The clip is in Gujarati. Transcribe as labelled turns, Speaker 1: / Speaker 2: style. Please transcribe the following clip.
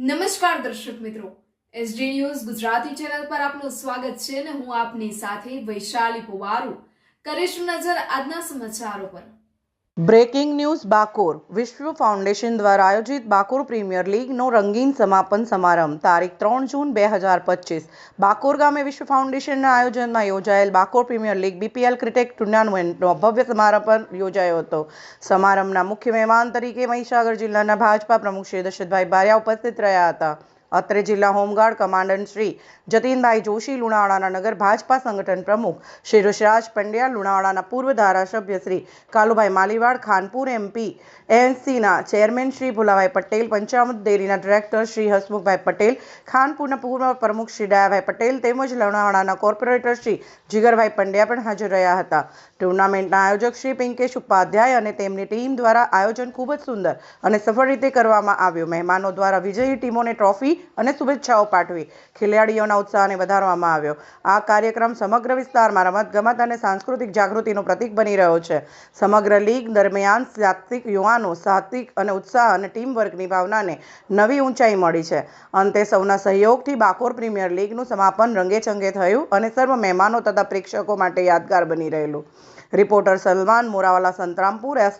Speaker 1: નમસ્કાર દર્શક મિત્રો, એસડી ન્યૂઝ ગુજરાતી ચેનલ પર આપનું સ્વાગત છે અને હું આપની સાથે વૈશાલી પુવારુ કરીશું નજર આજના સમાચારો પર।
Speaker 2: બ્રેકિંગ ન્યૂઝ બાકોર વિશ્વ ફાઉન્ડેશન દ્વારા આયોજિત બાકોર પ્રીમિયર લીગનો રંગીન સમાપન સમારંભ તારીખ 3 જૂન 2025 બાકોર ગામે વિશ્વ ફાઉન્ડેશનના આયોજનમાં યોજાયેલ Bakor premier league BPL cricket ટુર્નામેન્ટનો ભવ્ય સમારંભ યોજાયો હતો। સમારંભના મુખ્ય મહેમાન તરીકે મહીસાગર જિલ્લાના ભાજપા પ્રમુખ શ્રી દશરથભાઈ બારિયા ઉપસ્થિત રહ્યા હતા। અત્રે જિલ્લા હોમગાર્ડ કમાન્ડન્ટ શ્રી જતીનભાઈ જોશી, લુણાવાડાના નગર ભાજપા સંગઠન પ્રમુખ શ્રી ઋષિરાજ પંડ્યા, લુણાવાડાના પૂર્વ ધારાસભ્ય શ્રી કાલુભાઈ માલીવાડ, ખાનપુર એમપી એએનસીના ચેરમેન શ્રી ભુલાભાઈ પટેલ, પંચામૃત ડેરીના ડિરેક્ટર શ્રી હસમુખભાઈ પટેલ, ખાનપુરના પૂર્વ પ્રમુખ શ્રી ડાયાભાઈ પટેલ તેમજ લુણાવાડાના કોર્પોરેટર શ્રી જીગરભાઈ પંડ્યા પણ હાજર રહ્યા હતા। ટુર્નામેન્ટના આયોજક શ્રી પિંકેશ ઉપાધ્યાય અને તેમની ટીમ દ્વારા આયોજન ખૂબ જ સુંદર અને સફળ રીતે કરવામાં આવ્યું। મહેમાનો દ્વારા વિજયી ટીમોને ટ્રોફી અને શુભેચ્છાઓ પાઠવી ખેલાડીઓના ઉત્સાહને વધારવામાં આવ્યો। આ કાર્યક્રમ સમગ્ર વિસ્તારમાં રમતગમત અને સાંસ્કૃતિક જાગૃતિનું પ્રતીક બની રહ્યો છે। સમગ્ર લીગ દરમિયાન સાહસિક યુવાનો સાહસિક અને ઉત્સાહ અને ટીમ વર્કની ભાવનાને નવી ઊંચાઈ મળી છે। અંતે સૌના સહયોગથી બાકોર પ્રીમિયર લીગનું સમાપન રંગેચંગે થયું અને સર્વ મહેમાનો તથા પ્રેક્ષકો માટે યાદગાર બની રહેલું। Reporter Salman Morawala, Santrampur, S